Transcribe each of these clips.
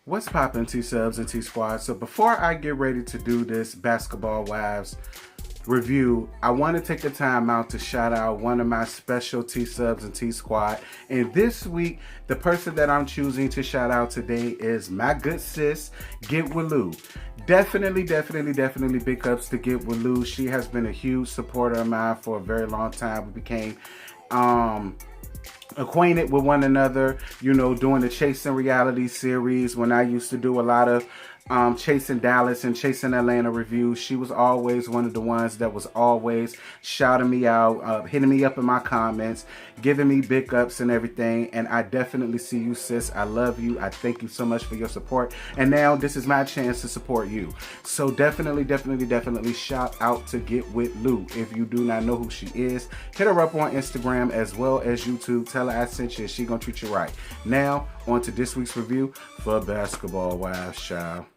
What's poppin', T-Subs and T-Squad? So before I get ready to do this Basketball Wives review, I want to take the time out to shout out one of my special T-Subs and T-Squad. And this week, the person that I'm choosing to shout out today is my good sis, Get With Lou. Definitely big ups to Get With Lou. She has been a huge supporter of mine for a very long time. We became acquainted with one another, you know, doing the Chasing Reality series when I used to do a lot of Chasing Dallas and Chasing Atlanta reviews. She was always one of the ones that was always shouting me out, hitting me up in my comments, giving me big ups and everything. And I definitely see you, sis. I love you. I thank you so much for your support. And now this is my chance to support you. So definitely shout out to Get With Lou. If you do not know who she is, hit her up on Instagram as well as YouTube. Tell her I sent you. She gonna treat you right. Now on to this week's review for Basketball Wives, child.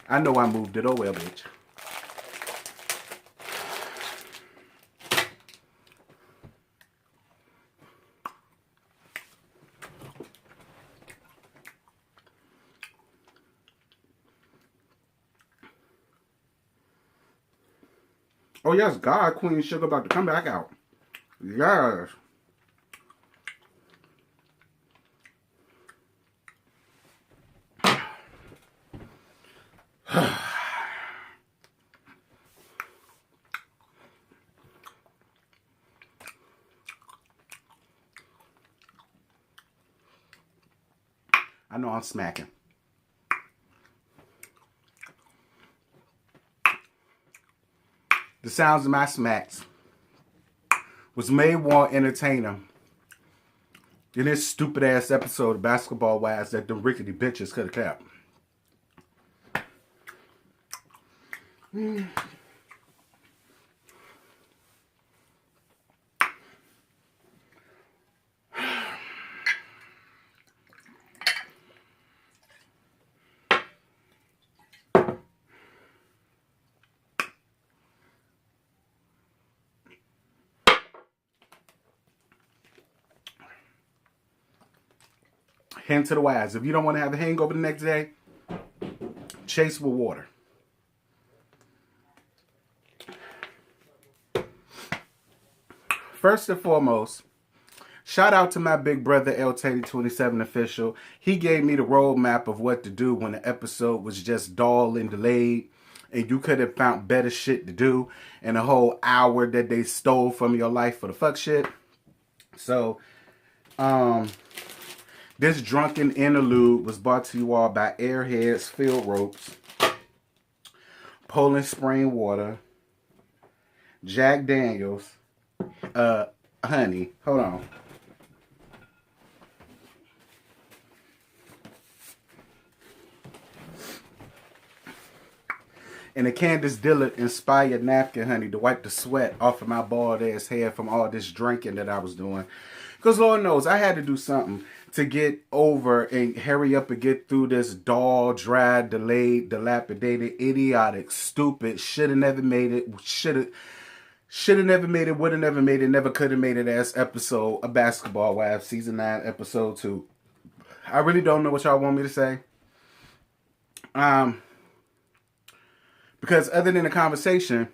I know I moved it. Oh well, bitch. Oh yes, God, Queen Sugar about to come back out. Yes. I know I'm smacking. The sounds of my smacks was made more entertaining in this stupid ass episode of Basketball Wives that them rickety bitches could have kept. Hint to the wise. If you don't want to have a hangover the next day, chase with water. First and foremost, shout out to my big brother LTady27 official. He gave me the roadmap of what to do when the episode was just dull and delayed, and you could have found better shit to do in a whole hour that they stole from your life for the fuck shit. So, this drunken interlude was brought to you all by Airheads Field Ropes, Poland Spring Water, Jack Daniels, honey, hold on. And a Candace Dillard inspired napkin, honey, to wipe the sweat off of my bald ass head from all this drinking that I was doing. Because Lord knows, I had to do something to get over and hurry up and get through this dull, dry, delayed, dilapidated, idiotic, stupid, should have never made it, should have never made it, would have never made it, never could have made it ass episode of Basketball Wives Season 9, Episode 2. I really don't know what y'all want me to say. Because other than the conversation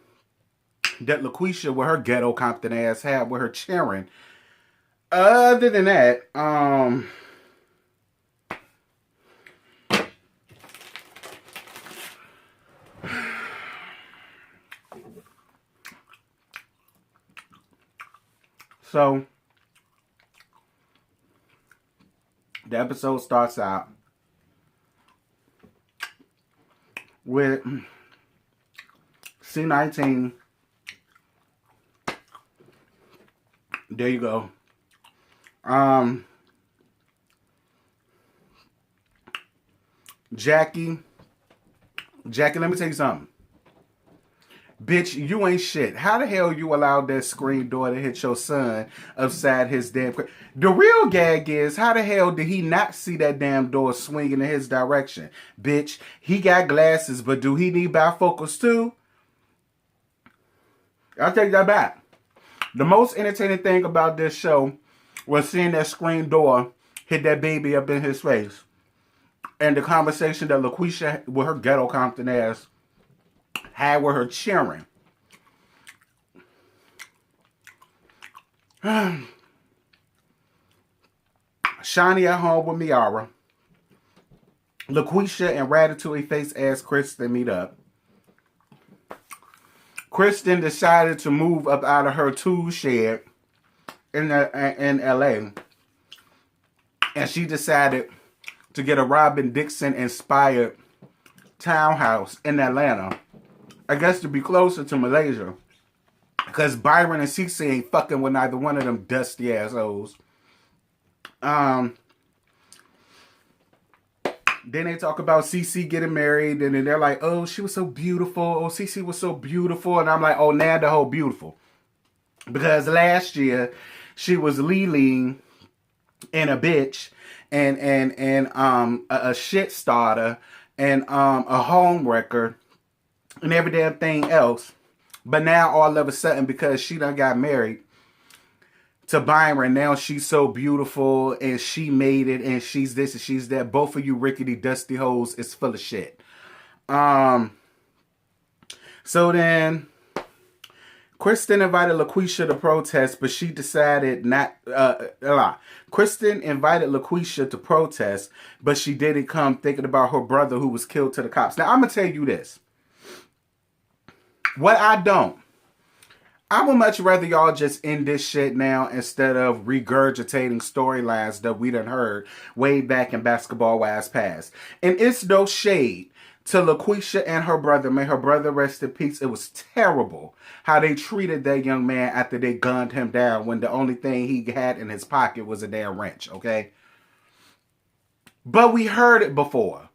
that LaQuisha with her ghetto Compton ass had with her cheering, other than that, so The episode starts out with C19. There you go. Jackie, let me tell you something. Bitch, you ain't shit. How the hell you allowed that screen door to hit your son upside his damn... The real gag is, how the hell did he not see that damn door swinging in his direction? Bitch, he got glasses, but do he need bifocals too? I'll take that back. The most entertaining thing about this show was seeing that screen door hit that baby up in his face. And the conversation that LaQuisha, with her ghetto Compton ass, had with her cheering. Shani at home with Miara. LaQuisha and Ratatouille face ass Kristen meet up. Kristen decided to move up out of her tool shed in LA. And she decided to get a Robin Dixon inspired townhouse in Atlanta. I guess to be closer to Malaysia. Because Byron and Cece ain't fucking with neither one of them dusty assholes. Then they talk about Cece getting married. And then they're like, oh, she was so beautiful. Oh, Cece was so beautiful. And I'm like, oh, now the whole beautiful. Because last year, she was Lily and a bitch. And a shit starter. And a home wrecker. And every damn thing else. But now all of a sudden, because she done got married to Byron, now she's so beautiful and she made it and she's this and she's that. Both of you rickety dusty hoes is full of shit. So then Kristen invited LaQuisha to protest, but she decided not. Kristen invited LaQuisha to protest, but she didn't come, thinking about her brother who was killed to the cops. Now I'm gonna tell you this. What I would much rather y'all just end this shit now instead of regurgitating storylines that we done heard way back in Basketball Wives Past. And it's no shade to LaQuisha and her brother. May her brother rest in peace. It was terrible how they treated that young man after they gunned him down when the only thing he had in his pocket was a damn wrench, okay? But we heard it before.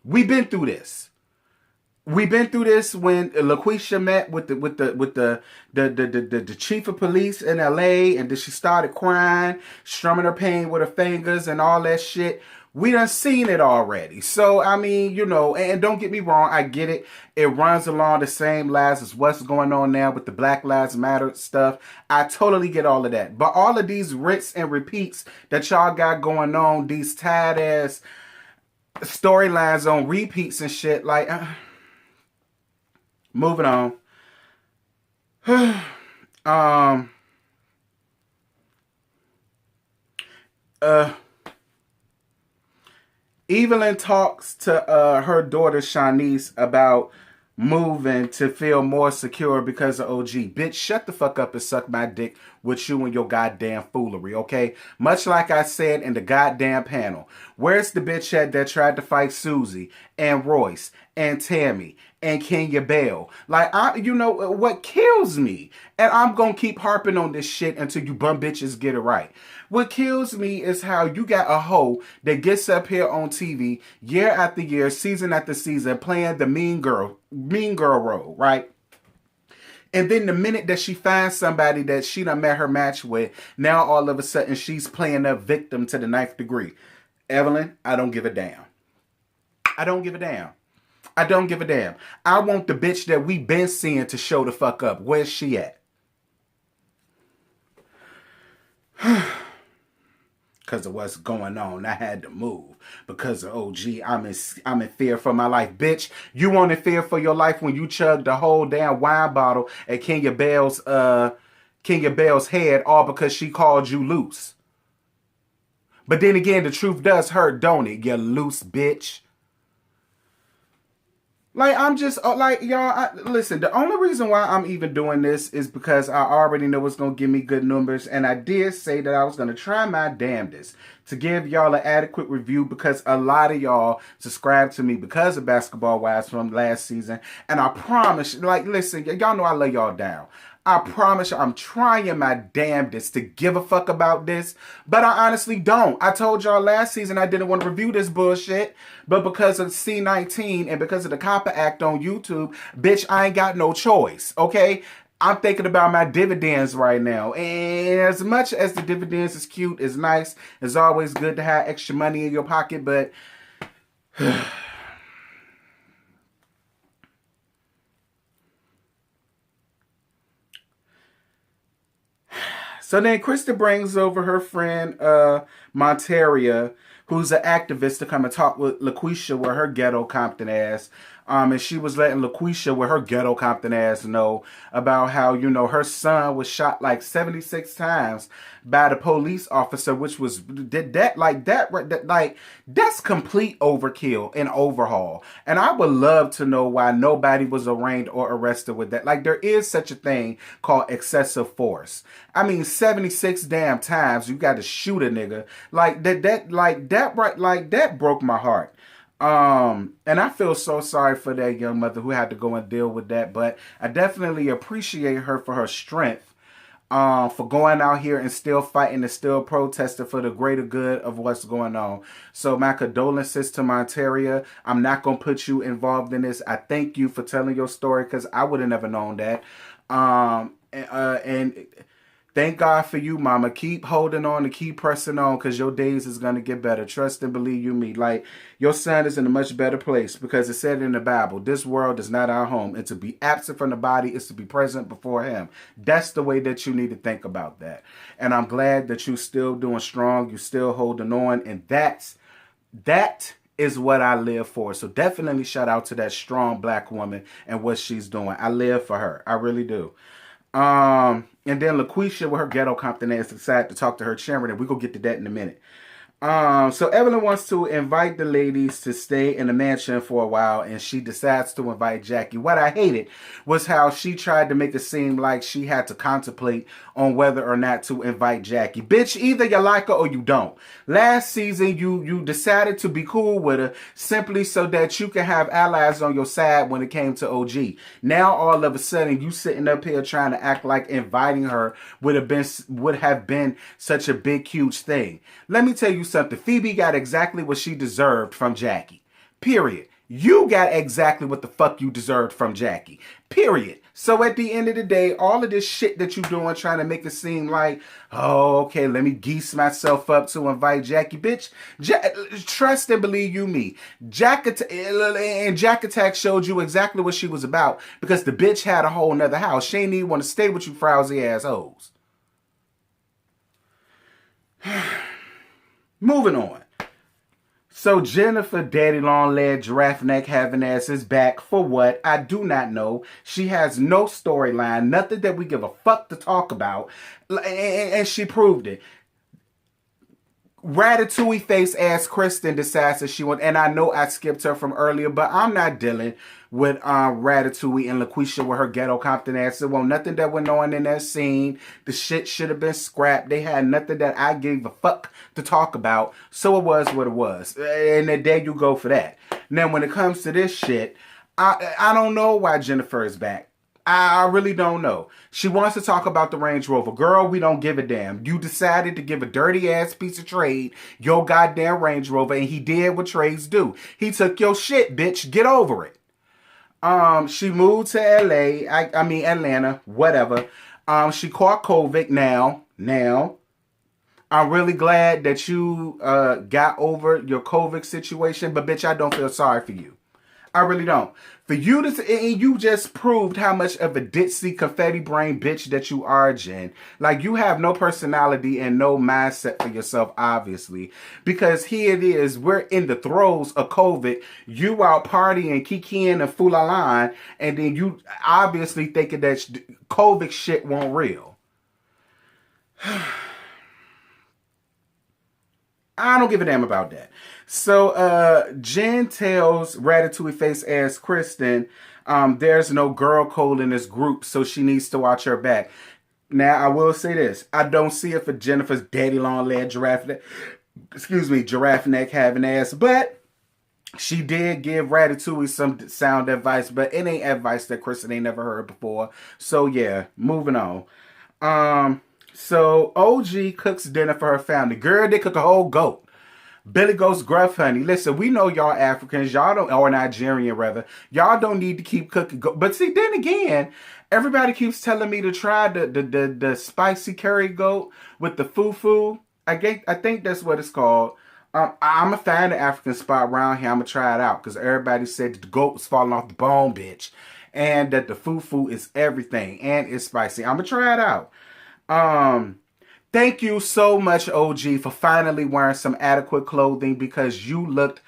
We've been through this. We've been through this when LaQuisha met with the chief of police in LA, and then she started crying, strumming her pain with her fingers and all that shit. We done seen it already. So, I mean, you know, and don't get me wrong, I get it. It runs along the same lines as what's going on now with the Black Lives Matter stuff. I totally get all of that. But all of these rinse and repeats that y'all got going on, these tired ass storylines on repeats and shit, like... Moving on. Evelyn talks to her daughter Shanice about moving to feel more secure because of OG. Bitch, shut the fuck up and suck my dick with you and your goddamn foolery, okay? Much like I said in the goddamn panel. Where's the bitch at that tried to fight Susie and Royce and Tammy and Kenya Bell? Like, you know, what kills me, and I'm gonna keep harping on this shit until you bum bitches get it right. What kills me is how you got a hoe that gets up here on TV year after year, season after season, playing the mean girl role, right? And then the minute that she finds somebody that she done met her match with, now all of a sudden she's playing a victim to the 9th degree. Evelyn, I don't give a damn. I don't give a damn. I don't give a damn. I want the bitch that we been seeing to show the fuck up. Where's she at? Because of what's going on, I had to move. Because of OG, I'm in fear for my life. Bitch, you weren't in fear for your life when you chugged the whole damn wine bottle at Kenya Bell's head, all because she called you loose. But then again, the truth does hurt, don't it? You loose bitch. Like, I'm just, like, y'all, listen, the only reason why I'm even doing this is because I already know it's going to give me good numbers. And I did say that I was going to try my damnedest to give y'all an adequate review because a lot of y'all subscribed to me because of Basketball Wives from last season. And I promise, like, listen, y'all know I lay y'all down. I promise you, I'm trying my damnedest to give a fuck about this, but I honestly don't. I told y'all last season I didn't want to review this bullshit, but because of C-19 and because of the Copper Act on YouTube, bitch, I ain't got no choice, okay? I'm thinking about my dividends right now, and as much as the dividends is cute, is nice, it's always good to have extra money in your pocket, but... So then Krista brings over her friend Monteria, who's an activist, to come and talk with LaQuisha with her ghetto Compton ass. And she was letting LaQuisha with her ghetto Compton ass know about how, you know, her son was shot like 76 times by the police officer, which was that's complete overkill and overhaul. And I would love to know why nobody was arraigned or arrested with that. Like, there is such a thing called excessive force. I mean, 76 damn times you got to shoot a nigga. Like that broke my heart. And I feel so sorry for that young mother who had to go and deal with that, but I definitely appreciate her for her strength, for going out here and still fighting and still protesting for the greater good of what's going on. So my condolences to Monteria. I'm not going to put you involved in this. I thank you for telling your story because I would have never known that. And thank God for you, mama. Keep holding on and keep pressing on because your days is going to get better. Trust and believe you me. Like, your son is in a much better place because it said in the Bible, this world is not our home. And to be absent from the body is to be present before him. That's the way that you need to think about that. And I'm glad that you're still doing strong. You're still holding on. And that is what I live for. So definitely shout out to that strong black woman and what she's doing. I live for her. I really do. And then LaQuisha with her ghetto Compton ass decided to talk to her chairman, and we're going to get to that in a minute. So Evelyn wants to invite the ladies to stay in the mansion for a while, and she decides to invite Jackie. What I hated was how she tried to make it seem like she had to contemplate on whether or not to invite Jackie. Bitch, either you like her or you don't. Last season, you decided to be cool with her simply so that you can have allies on your side when it came to OG. Now, all of a sudden, you sitting up here trying to act like inviting her would have been such a big, huge thing. Let me tell you something. Phoebe got exactly what she deserved from Jackie. Period. You got exactly what the fuck you deserved from Jackie. Period. So at the end of the day, all of this shit that you doing trying to make it seem like, oh, okay, let me geese myself up to invite Jackie. Bitch, trust and believe you me. Jack Attack showed you exactly what she was about because the bitch had a whole nother house. She ain't even want to stay with you frowsy assholes. Moving on. So Jennifer, daddy long leg, giraffe neck having ass is back for what? I do not know. She has no storyline, nothing that we give a fuck to talk about, and she proved it. Ratatouille face ass Kristen decides that she wants, and I know I skipped her from earlier, but I'm not dealing with Ratatouille and LaQuisha with her ghetto Compton ass. There wasn't nothing that went on in that scene. The shit should have been scrapped. They had nothing that I gave a fuck to talk about, so it was what it was. And there you go for that. Now, when it comes to this shit, I don't know why Jennifer is back. I really don't know. She wants to talk about the Range Rover. Girl, we don't give a damn. You decided to give a dirty ass piece of trade your goddamn Range Rover, and he did what trades do. He took your shit, bitch. Get over it. She moved to LA. Atlanta, whatever. She caught COVID now. I'm really glad that you got over your COVID situation, but bitch, I don't feel sorry for you. I really don't. For you to, and you just proved how much of a ditzy confetti brain bitch that you are, Jen. Like, you have no personality and no mindset for yourself, obviously. Because here it is, we're in the throes of COVID. You out partying, kikiing, and fulalan, and then you obviously thinking that COVID shit won't real. I don't give a damn about that. So Jen tells Ratatouille face ass Kristen, there's no girl code in this group, so she needs to watch her back. Now I will say this: I don't see it for Jennifer's daddy long leg giraffe neck having ass, but she did give Ratatouille some sound advice, but it ain't advice that Kristen ain't never heard before. So yeah, moving on. So OG cooks dinner for her family. Girl, they cook a whole goat. Billy Goat's gruff honey. Listen, we know y'all Africans, y'all don't, or Nigerian rather, y'all don't need to keep cooking goat. But see, then again, everybody keeps telling me to try the spicy curry goat with the fufu. I think that's what it's called. I'm going to find an African spot around here. I'm going to try it out because everybody said the goat was falling off the bone, bitch. And that the fufu is everything and it's spicy. I'm going to try it out. Thank you so much, OG, for finally wearing some adequate clothing because you looked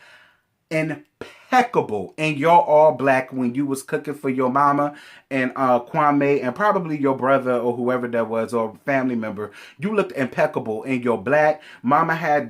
impeccable in your all black when you was cooking for your mama and Kwame and probably your brother or whoever that was or family member. You looked impeccable in your black. Mama had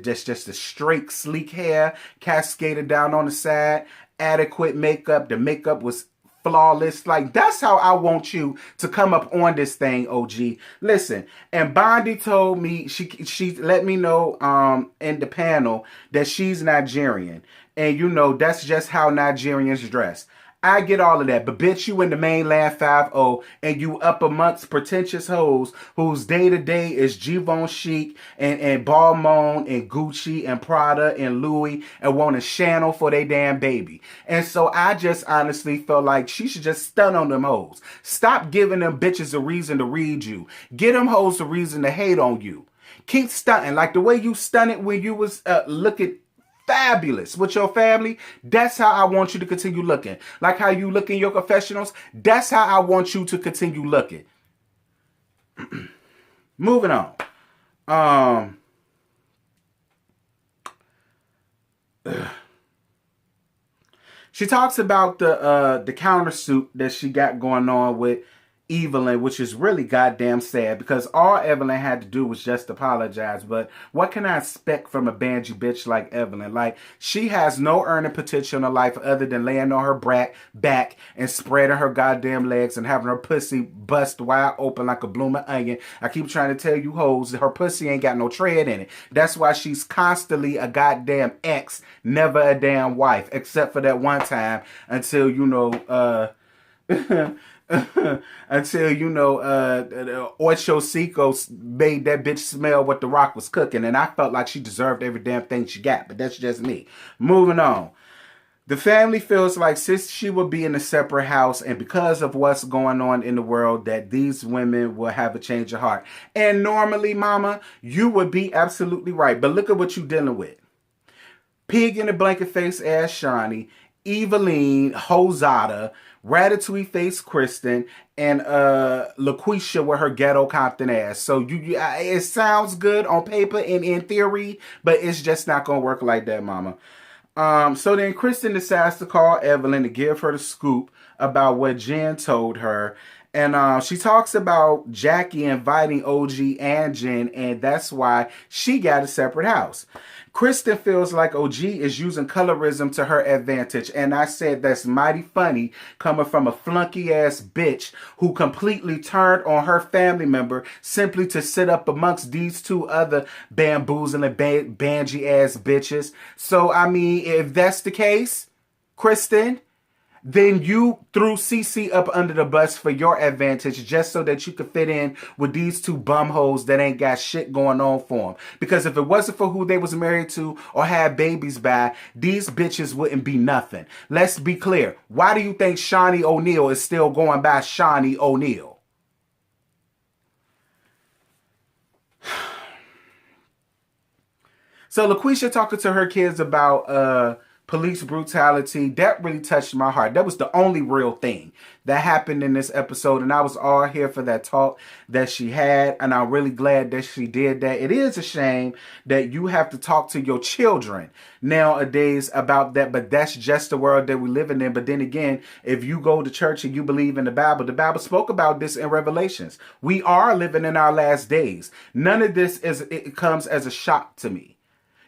just the straight, sleek hair cascaded down on the side, adequate makeup. The makeup was flawless. Like, that's how I want you to come up on this thing, OG. Listen, and Bondi told me, she let me know in the panel that she's Nigerian. And you know, that's just how Nigerians dress. I get all of that, but bitch, you in the mainland 5-0 and you up amongst pretentious hoes whose day-to-day is Givenchy and Balmain and Gucci and Prada and Louis and want a Chanel for their damn baby. And so I just honestly feel like she should just stun on them hoes. Stop giving them bitches a reason to read you. Get them hoes a reason to hate on you. Keep stunting like the way you stunted when you was looking fabulous with your family. That's how I want you to continue looking. Like how you look in your confessionals. That's how I want you to continue looking. Moving on. She talks about the countersuit that she got going on with Evelyn, which is really goddamn sad because all Evelyn had to do was just apologize. But what can I expect from a bangy bitch like Evelyn? Like, she has no earning potential in her life other than laying on her back and spreading her goddamn legs and having her pussy bust wide open like a blooming onion. I keep trying to tell you hoes, her pussy ain't got no tread in it. That's why she's constantly a goddamn ex, never a damn wife, except for that one time until, you know, until, you know, Ocho Cinco made that bitch smell what The Rock was cooking. And I felt like she deserved every damn thing she got. But that's just me. Moving on. The family feels like since she will be in a separate house and because of what's going on in the world that these women will have a change of heart. And normally, mama, you would be absolutely right. But look at what you're dealing with. Pig in the blanket face ass Shawnee, Eveline, Hosada, Ratatouille face Kristen, and LaQuisha with her ghetto Compton ass. So it sounds good on paper and in theory, but it's just not gonna work like that, mama. So then Kristen decides to call Evelyn to give her the scoop about what Jen told her. And she talks about Jackie inviting OG and Jen, and that's why she got a separate house. Kristen feels like OG is using colorism to her advantage. And I said that's mighty funny coming from a flunky ass bitch who completely turned on her family member simply to sit up amongst these two other bamboozling bangy ass bitches. So, I mean, if that's the case, Kristen, then you threw CC up under the bus for your advantage just so that you could fit in with these two bumhoes that ain't got shit going on for them. Because if it wasn't for who they was married to or had babies by, these bitches wouldn't be nothing. Let's be clear. Why do you think Shawnee O'Neal is still going by Shawnee O'Neal? So LaQuisha talking to her kids about police brutality, that really touched my heart. That was the only real thing that happened in this episode, and I was all here for that talk that she had, and I'm really glad that she did that. It is a shame that you have to talk to your children nowadays about that, but that's just the world that we live in. But then again, if you go to church and you believe in the Bible spoke about this in Revelations. We are living in our last days. None of this it comes as a shock to me.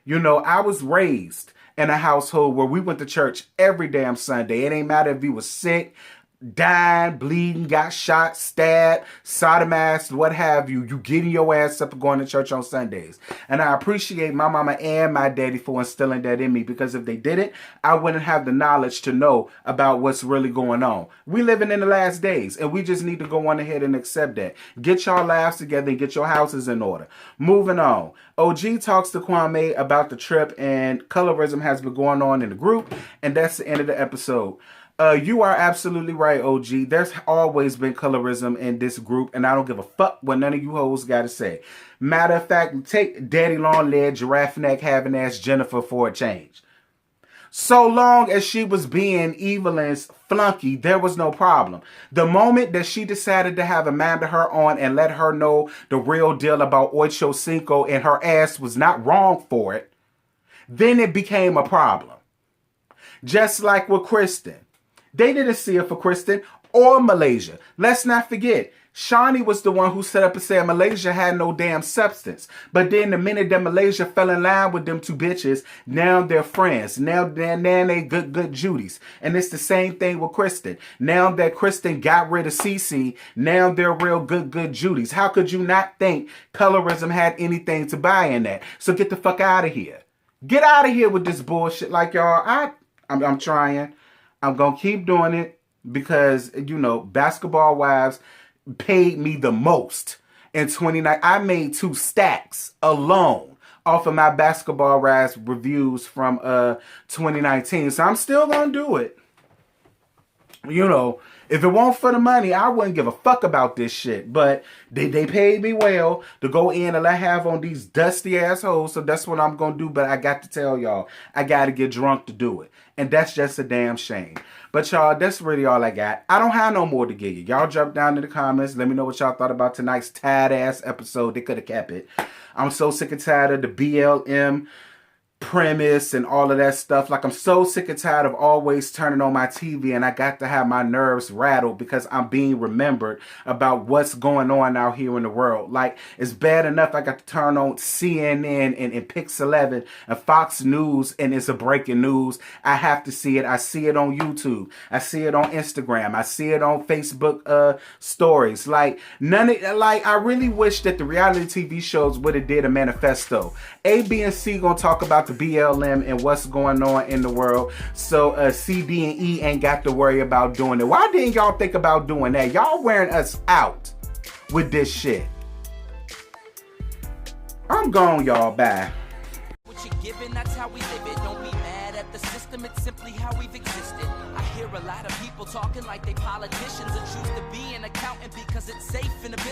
You know, I was raised in a household where we went to church every damn Sunday. It ain't matter if you was sick, dying, bleeding, got shot, stabbed, sodomized, what have you. You getting your ass up and going to church on Sundays. And I appreciate my mama and my daddy for instilling that in me, because if they didn't, I wouldn't have the knowledge to know about what's really going on. We living in the last days, and we just need to go on ahead and accept that. Get y'all lives together and get your houses in order. Moving on. OG talks to Kwame about the trip, and colorism has been going on in the group, and that's the end of the episode. You are absolutely right, OG. There's always been colorism in this group, and I don't give a fuck what none of you hoes got to say. Matter of fact, take daddy long leg, giraffe neck, having ass Jennifer for a change. So long as she was being Evelyn's flunky, there was no problem. The moment that she decided to have Amanda her on and let her know the real deal about Ocho Cinco and her ass was not wrong for it, then it became a problem. Just like with Kristen. They didn't see it for Kristen or Malaysia. Let's not forget, Shawnee was the one who set up and said Malaysia had no damn substance. But then the minute that Malaysia fell in line with them two bitches, now they're friends. Now they good Judies. And it's the same thing with Kristen. Now that Kristen got rid of Cece, now they're real good Judies. How could you not think colorism had anything to buy in that? So get the fuck out of here. Get out of here with this bullshit. Like, y'all, I'm trying. I'm going to keep doing it because, you know, Basketball Wives paid me the most in 2019. I made 2 stacks alone off of my Basketball Wives reviews from 2019. So I'm still going to do it. You know, if it weren't for the money, I wouldn't give a fuck about this shit. But they paid me well to go in and let have on these dusty assholes. So that's what I'm going to do. But I got to tell y'all, I got to get drunk to do it. And that's just a damn shame. But y'all, that's really all I got. I don't have no more to give you. Y'all jump down in the comments. Let me know what y'all thought about tonight's tired-ass episode. They could have kept it. I'm so sick and tired of the BLM premise and all of that stuff. Like, I'm so sick and tired of always turning on my TV, and I got to have my nerves rattled because I'm being remembered about what's going on out here in the world. Like, it's bad enough I got to turn on CNN and Pix 11 and Fox News, and it's a breaking news. I have to see it. I see it on YouTube. I see it on Instagram. I see it on Facebook stories. Like, I really wish that the reality TV shows would have did a manifesto. A, B, and C gonna talk about the BLM and what's going on in the world. So C, D, and E ain't got to worry about doing it. Why didn't y'all think about doing that? Y'all wearing us out with this shit. I'm gone, y'all. Bye. What you're giving, that's how we live it. Don't be mad at the system, it's simply how we've existed. I hear a lot of people talking like they politicians and choose to be an accountant because it's safe in the business.